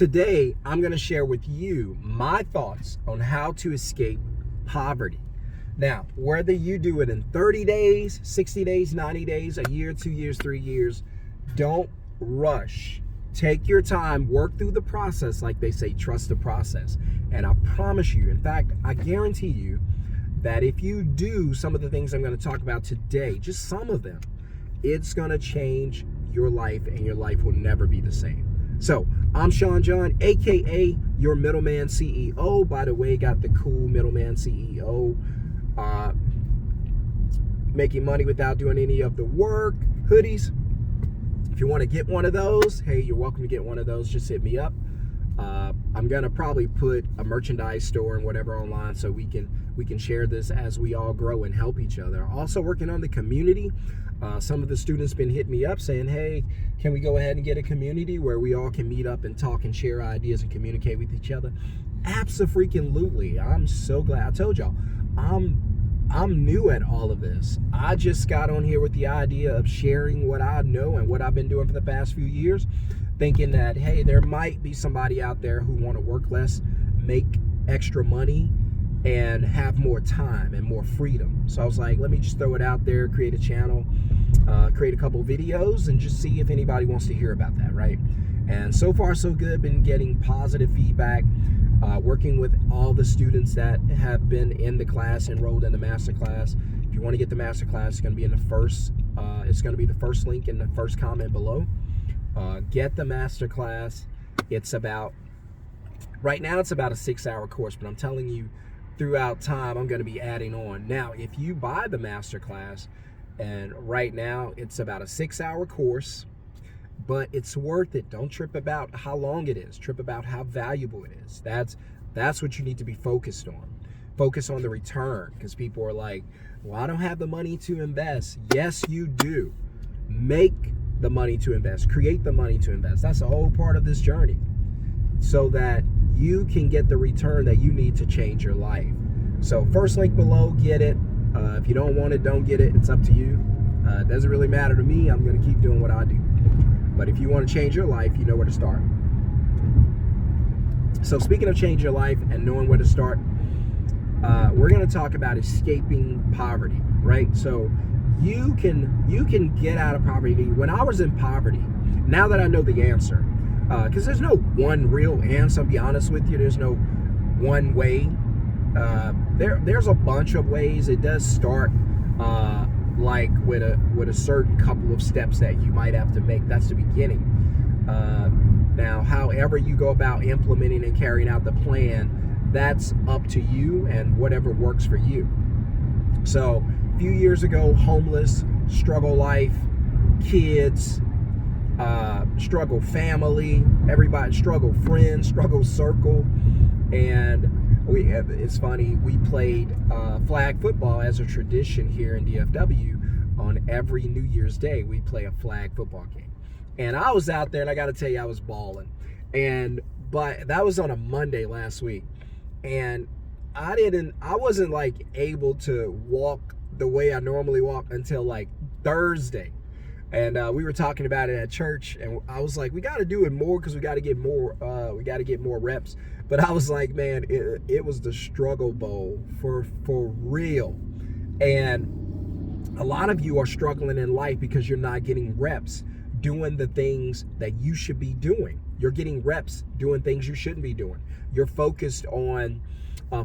Today, I'm going to share with you my thoughts on how to escape poverty. Now, whether you do it in 30 days, 60 days, 90 days, a year, 2 years, 3 years, don't rush. Take your time, work through the process, like they say, trust the process. And I promise you, in fact, I guarantee you that if you do some of the things I'm going to talk about today, just some of them, it's going to change your life and your life will never be the same. So I'm Shon-Jhon, aka your middleman CEO. By the way, got the cool middleman CEO, making money without doing any of the work hoodies. If you want to get one of those, hey, you're welcome to get one of those. Just hit me up. I'm gonna probably put a merchandise store and whatever online so we can share this as we all grow and help each other. Also working on the community. Some of the students been hitting me up saying, hey, can we go ahead and get a community where we all can meet up and talk and share ideas and communicate with each other? Abso-freaking-lutely. I'm so glad. I told y'all, I'm new at all of this. I just got on here with the idea of sharing what I know and what I've been doing for the past few years, thinking that, hey, there might be somebody out there who want to work less, make extra money, and have more time and more freedom. So I was like, let me just throw it out there, create a channel, create a couple videos, and just see if anybody wants to hear about that, right? And so far, so good. Been getting positive feedback, working with all the students that have been in the class, enrolled in the master class. If you want to get the master class, it's going to be in the first, it's going to be the first link in the first comment below. Get the master class. It's about, right now it's about a 6-hour course, but I'm telling you, throughout time, I'm going to be adding on. Now, if you buy the master class, and right now it's about a 6-hour course, but it's worth it. Don't trip about how long it is. Trip about how valuable it is. That's what you need to be focused on. Focus on the return, because people are like, well, I don't have the money to invest. Yes, you do. Make the money to invest. Create the money to invest. That's the whole part of this journey, so that you can get the return that you need to change your life. So first link below, get it. If you don't want it, don't get it. It's up to you. It doesn't really matter to me. I'm going to keep doing what I do. But if you want to change your life, you know where to start. So speaking of change your life and knowing where to start, we're going to talk about escaping poverty, right? So you can get out of poverty. When I was in poverty, now that I know the answer, because there's no one real answer, I'll be honest with you. There's no one way. There's a bunch of ways. It does start like with a certain couple of steps that you might have to make. That's the beginning. Now, however you go about implementing and carrying out the plan, that's up to you and whatever works for you. So a few years ago, homeless, struggle life, kids, struggle family, everybody struggle friends, struggle circle. And it's funny, we played flag football as a tradition here in DFW. On every New Year's Day, we play a flag football game. And I was out there, and I got to tell you, I was balling. But that was on a Monday last week. And I wasn't like able to walk the way I normally walk until like Thursday. And we were talking about it at church, and I was like, we got to do it more because we got to get more reps. But I was like, man, it was the struggle bowl for real. And a lot of you are struggling in life because you're not getting reps doing the things that you should be doing. You're getting reps doing things you shouldn't be doing. You're focused on,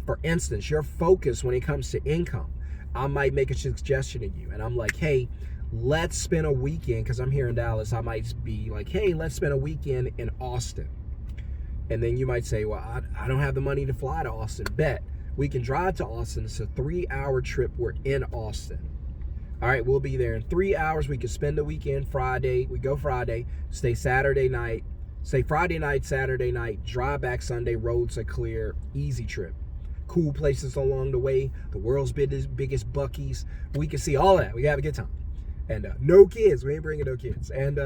for instance, your focus when it comes to income. I might make a suggestion to you, and I'm like, hey, let's spend a weekend, because I'm here in Dallas. I might be like, hey, let's spend a weekend in Austin. And then you might say, well, I don't have the money to fly to Austin. Bet. We can drive to Austin. It's a 3-hour trip. We're in Austin. All right, we'll be there in 3 hours. We can spend the weekend Friday. We go Friday, stay Saturday night, stay Friday night, Saturday night, drive back Sunday. Roads are clear. Easy trip. Cool places along the way. The world's biggest Buc-ee's. We can see all that. We have a good time. And no kids. We ain't bringing no kids. And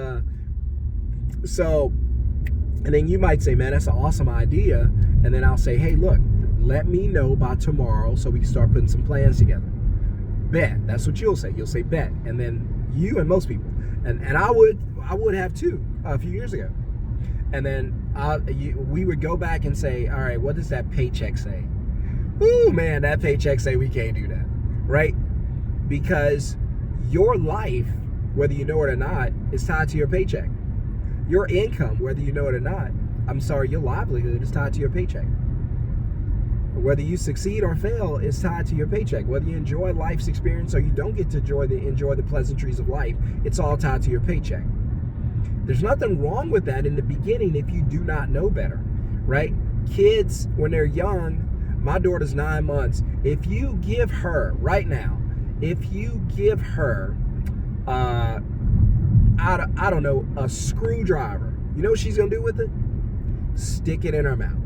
and then you might say, man, that's an awesome idea. And then I'll say, hey, look, let me know by tomorrow so we can start putting some plans together. Bet. That's what you'll say. You'll say bet. And then you and most people, and I would have too a few years ago. And then we would go back and say, all right, what does that paycheck say? Ooh, man, that paycheck say we can't do that, right? Because your life, whether you know it or not, is tied to your paycheck. Your income, whether you know it or not, your livelihood is tied to your paycheck. Whether you succeed or fail is tied to your paycheck. Whether you enjoy life's experience or you don't get to enjoy the pleasantries of life, it's all tied to your paycheck. There's nothing wrong with that in the beginning if you do not know better, right? Kids, when they're young, my daughter's 9 months. If you give her, right now, I don't know, a screwdriver, you know what she's gonna do with it? Stick it in her mouth.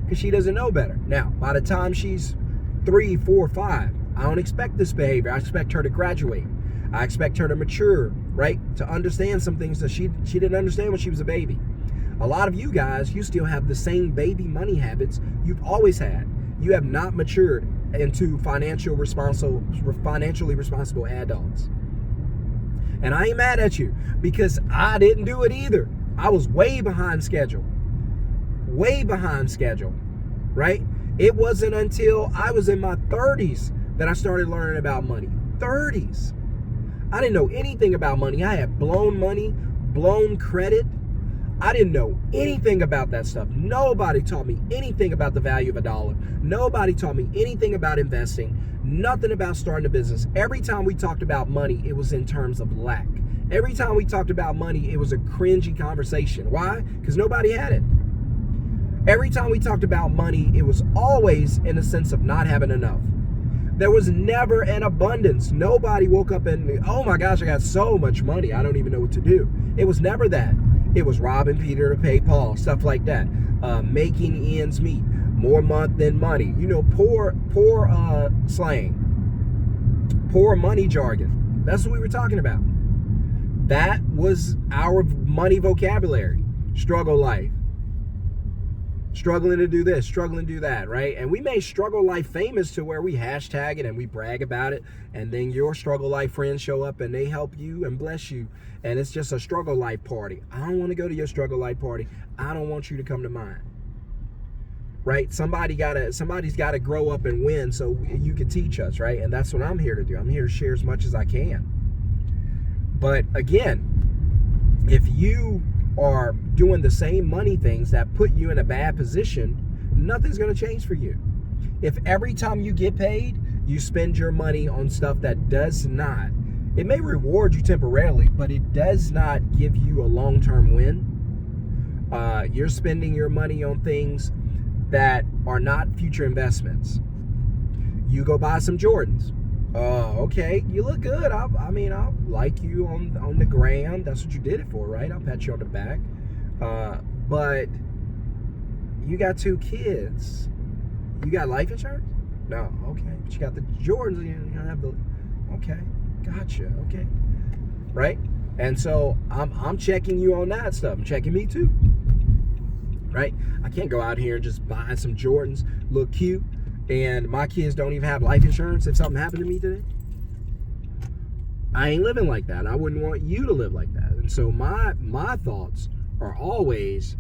Because she doesn't know better. Now, by the time she's 3, 4, 5, I don't expect this behavior. I expect her to graduate. I expect her to mature, right? To understand some things that she didn't understand when she was a baby. A lot of you guys, you still have the same baby money habits you've always had. You have not matured into financially responsible adults. And I ain't mad at you because I didn't do it either. I was way behind schedule. Right? It wasn't until I was in my 30s that I started learning about money. 30s. I didn't know anything about money. I had blown money, blown credit. I didn't know anything about that stuff. Nobody taught me anything about the value of a dollar. Nobody taught me anything about investing. Nothing about starting a business. Every time we talked about money, it was in terms of lack. Every time we talked about money, it was a cringy conversation. Why? Because nobody had it. Every time we talked about money, it was always in a sense of not having enough. There was never an abundance. Nobody woke up and, oh my gosh, I got so much money, I don't even know what to do. It was never that. It was robbing Peter to pay Paul, stuff like that. Making ends meet, more month than money. You know, poor slang, poor money jargon. That's what we were talking about. That was our money vocabulary. Struggle life. Struggling to do this, struggling to do that, right? And we made struggle life famous to where we hashtag it and we brag about it. And then your struggle life friends show up and they help you and bless you. And it's just a struggle life party. I don't want to go to your struggle life party. I don't want you to come to mine. Right? Somebody's got to grow up and win so you can teach us, right? And that's what I'm here to do. I'm here to share as much as I can. But again, if you are doing the same money things that put you in a bad position, nothing's going to change for you. If every time you get paid, you spend your money on stuff that does not, it may reward you temporarily, but it does not give you a long-term win. You're spending your money on things that are not future investments. You go buy some Jordans. Okay, you look good. I'll like you on the gram. That's what you did it for, right? I'll pat you on the back. But you got 2 kids. You got life insurance? No, okay. But you got the Jordans. You don't have the. Okay, gotcha. Okay, right. And so I'm checking you on that stuff. I'm checking me too. Right? I can't go out here and just buy some Jordans, look cute, and my kids don't even have life insurance if something happened to me today. I ain't living like that. I wouldn't want you to live like that. And so my thoughts are always,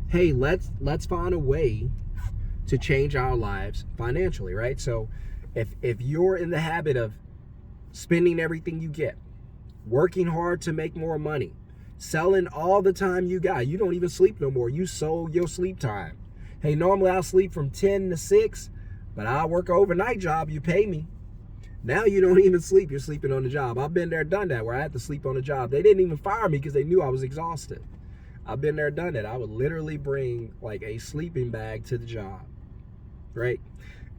hey, let's find a way to change our lives financially, right? So if you're in the habit of spending everything you get, working hard to make more money, selling all the time you got, you don't even sleep no more. You sold your sleep time. Hey, normally I'll sleep from 10 to 6, but I work an overnight job, you pay me. Now you don't even sleep, you're sleeping on the job. I've been there, done that, where I had to sleep on the job. They didn't even fire me because they knew I was exhausted. I've been there, done that. I would literally bring like a sleeping bag to the job, right?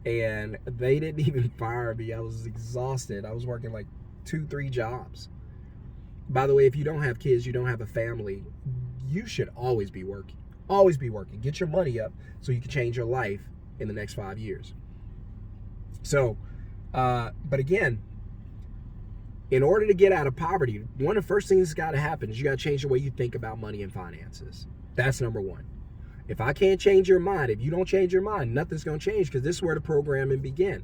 And they didn't even fire me. I was exhausted. I was working like 2-3 jobs. By the way, if you don't have kids, you don't have a family, you should always be working. Always be working. Get your money up so you can change your life in the next 5 years. So, but again, in order to get out of poverty, one of the first things that's got to happen is you got to change the way you think about money and finances. That's number one. If I can't change your mind, if you don't change your mind, nothing's going to change, because this is where the programming began.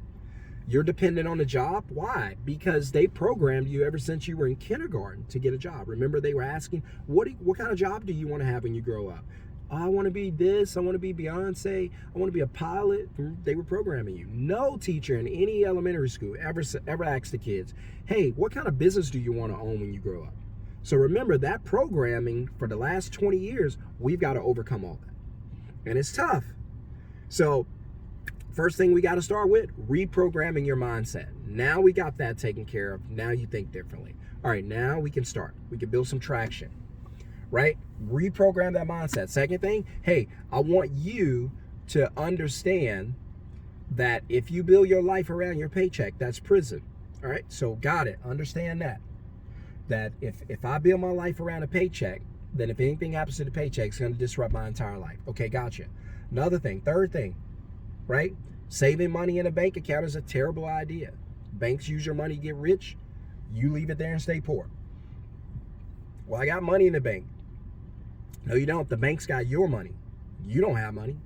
You're dependent on a job. Why? Because they programmed you ever since you were in kindergarten to get a job. Remember, they were asking, what kind of job do you want to have when you grow up? Oh, I want to be this. I want to be Beyonce. I want to be a pilot. They were programming you. No teacher in any elementary school ever asked the kids, hey, what kind of business do you want to own when you grow up? So remember, that programming for the last 20 years, we've got to overcome all that. And it's tough. So first thing we got to start with, reprogramming your mindset. Now we got that taken care of. Now you think differently. All right, now we can start. We can build some traction, right? Reprogram that mindset. Second thing, hey, I want you to understand that if you build your life around your paycheck, that's prison. All right, so got it. Understand that. That if I build my life around a paycheck, then if anything happens to the paycheck, it's going to disrupt my entire life. Okay, gotcha. Another thing, third thing, right? Saving money in a bank account is a terrible idea. Banks use your money to get rich. You leave it there and stay poor. Well, I got money in the bank. No, you don't. The bank's got your money. You don't have money.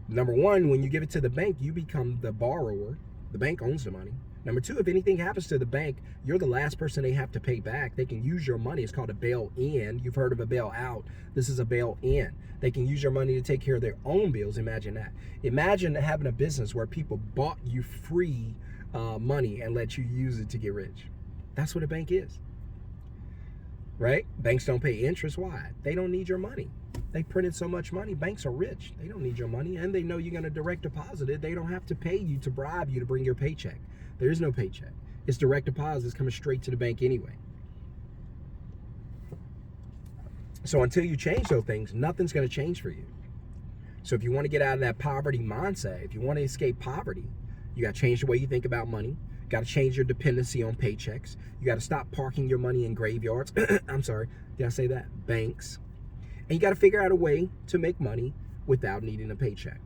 Number one, when you give it to the bank, you become the borrower. The bank owns the money. Number two, if anything happens to the bank, you're the last person they have to pay back. They can use your money. It's called a bail-in. You've heard of a bail-out. This is a bail-in. They can use your money to take care of their own bills. Imagine that. Imagine having a business where people bought you free money and let you use it to get rich. That's what a bank is, right? Banks don't pay interest. Why? They don't need your money. They printed so much money. Banks are rich. They don't need your money, and they know you're going to direct deposit it. They don't have to pay you to bribe you to bring your paycheck. There is no paycheck. It's direct deposit. It's coming straight to the bank anyway. So until you change those things, nothing's going to change for you. So if you want to get out of that poverty mindset, if you want to escape poverty, you got to change the way you think about money. Got to change your dependency on paychecks. You got to stop parking your money in graveyards. I'm sorry, did I say that? Banks. And you got to figure out a way to make money without needing a paycheck.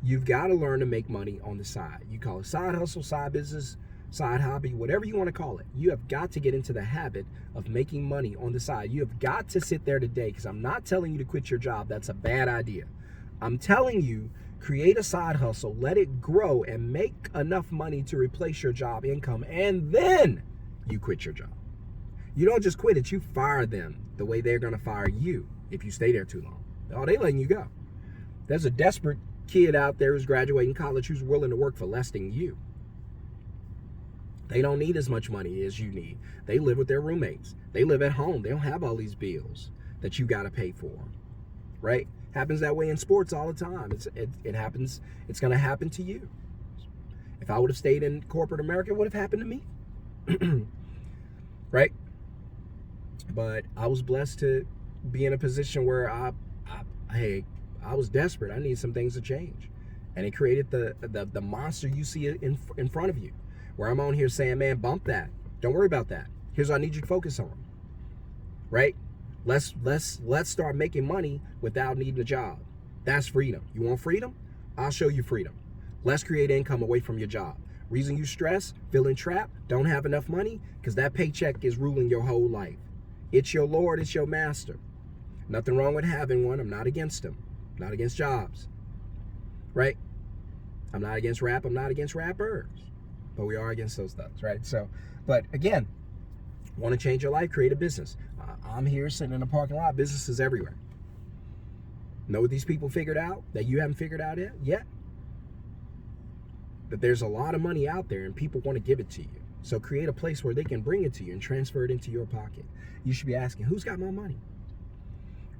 You've got to learn to make money on the side. You call it side hustle, side business, side hobby, whatever you want to call it. You have got to get into the habit of making money on the side. You have got to sit there today, because I'm not telling you to quit your job. That's a bad idea. I'm telling you, create a side hustle, let it grow, and make enough money to replace your job income, and then you quit your job. You don't just quit it, you fire them the way they're going to fire you if you stay there too long. Oh, they letting you go. There's a desperate kid out there who's graduating college who's willing to work for less than you. They don't need as much money as you need. They live with their roommates. They live at home. They don't have all these bills that you got to pay for, right? Happens that way in sports all the time. It happens. It's going to happen to you. If I would have stayed in corporate America, it would have happened to me, right? But I was blessed to be in a position where I was desperate. I needed some things to change, and it created the monster you see in front of you. Where I'm on here saying, man, bump that. Don't worry about that. Here's what I need you to focus on, right? Let's start making money without needing a job. That's freedom. You want freedom? I'll show you freedom. Let's create income away from your job. Reason you stress, feeling trapped, don't have enough money, because that paycheck is ruling your whole life. It's your Lord, it's your master. Nothing wrong with having one. I'm not against them. I'm not against jobs, right? I'm not against rap. I'm not against rappers. But we are against those thugs, right? So, but again, want to change your life, create a business. I'm here sitting in a parking lot. Businesses everywhere. Know what these people figured out that you haven't figured out yet? That there's a lot of money out there and people want to give it to you. So create a place where they can bring it to you and transfer it into your pocket. You should be asking, who's got my money?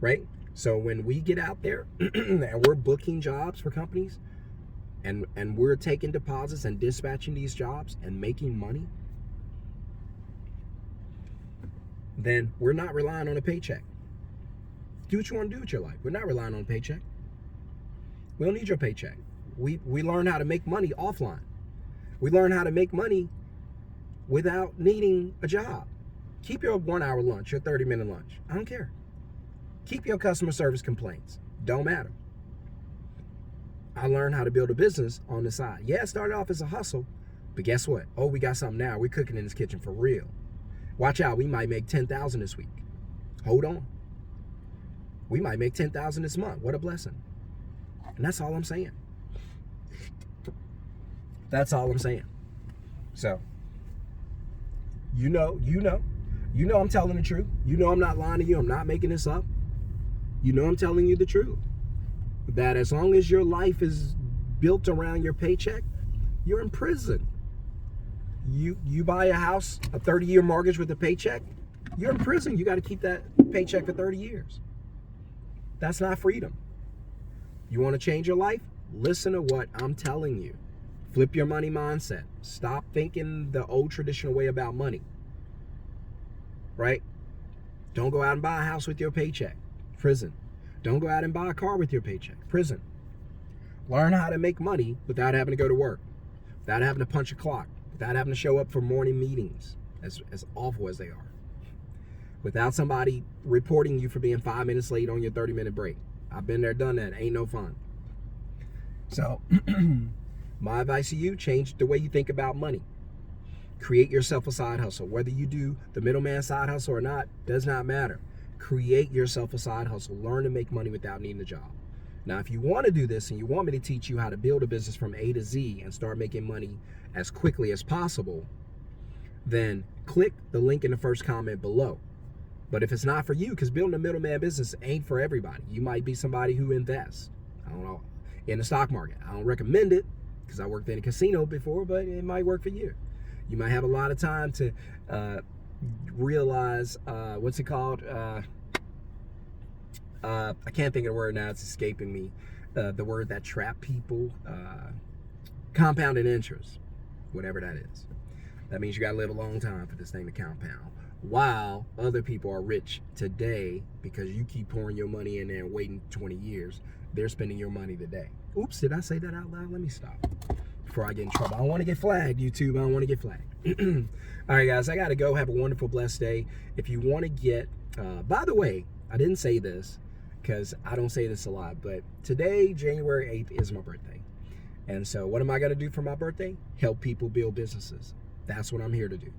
Right? So when we get out there and we're booking jobs for companies, and we're taking deposits and dispatching these jobs and making money, then we're not relying on a paycheck. Do what you want to do with your life. We're not relying on a paycheck. We don't need your paycheck. We learn how to make money offline. We learn how to make money without needing a job. Keep your 1 hour lunch, your 30-minute lunch. I don't care. Keep your customer service complaints. Don't matter. I learned how to build a business on the side. Yeah, it started off as a hustle, but guess what? Oh, we got something now. We're cooking in this kitchen for real. Watch out. We might make $10,000 this week. Hold on. We might make $10,000 this month. What a blessing. And that's all I'm saying. That's all I'm saying. So, you know I'm telling the truth. You know I'm not lying to you. I'm not making this up. You know I'm telling you the truth. That as long as your life is built around your paycheck, you're in prison. You buy a house, a 30-year mortgage with a paycheck, you're in prison. You got to keep that paycheck for 30 years. That's not freedom. You want to change your life? Listen to what I'm telling you. Flip your money mindset. Stop thinking the old traditional way about money. Right? Don't go out and buy a house with your paycheck. Prison. Don't go out and buy a car with your paycheck. Prison. Learn how to make money without having to go to work, without having to punch a clock, without having to show up for morning meetings, as awful as they are, without somebody reporting you for being 5 minutes late on your 30-minute break. I've been there, done that. Ain't no fun. So, my advice to you, change the way you think about money. Create yourself a side hustle. Whether you do the middleman side hustle or not, does not matter. Create yourself a side hustle. Learn to make money without needing a job. Now, if you want to do this and you want me to teach you how to build a business from A to Z and start making money as quickly as possible, then click the link in the first comment below. But if it's not for you, because building a middleman business ain't for everybody. You might be somebody who invests, I don't know, in the stock market. I don't recommend it because I worked in a casino before, but it might work for you. You might have a lot of time to realize, what's it called? I can't think of the word now. It's escaping me. The word that trap people. Compounded interest. Whatever that is. That means you got to live a long time for this thing to compound. While other people are rich today because you keep pouring your money in there and waiting 20 years. They're spending your money today. Oops, did I say that out loud? Let me stop before I get in trouble. I don't want to get flagged, YouTube. I don't want to get flagged. All right, guys, I got to go. Have a wonderful, blessed day. If you want to get, by the way, I didn't say this because I don't say this a lot, but today, January 8th, is my birthday. And so what am I going to do for my birthday? Help people build businesses. That's what I'm here to do.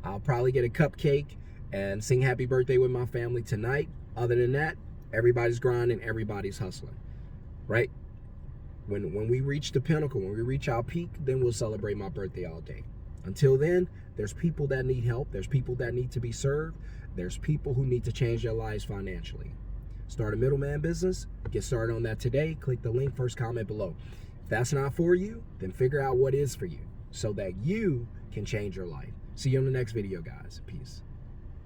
I'll probably get a cupcake and sing happy birthday with my family tonight. Other than that, everybody's grinding, everybody's hustling, right? When we reach the pinnacle, when we reach our peak, then we'll celebrate my birthday all day. Until then, there's people that need help. There's people that need to be served. There's people who need to change their lives financially. Start a middleman business. Get started on that today. Click the link, first comment below. If that's not for you, then figure out what is for you so that you can change your life. See you on the next video, guys. Peace.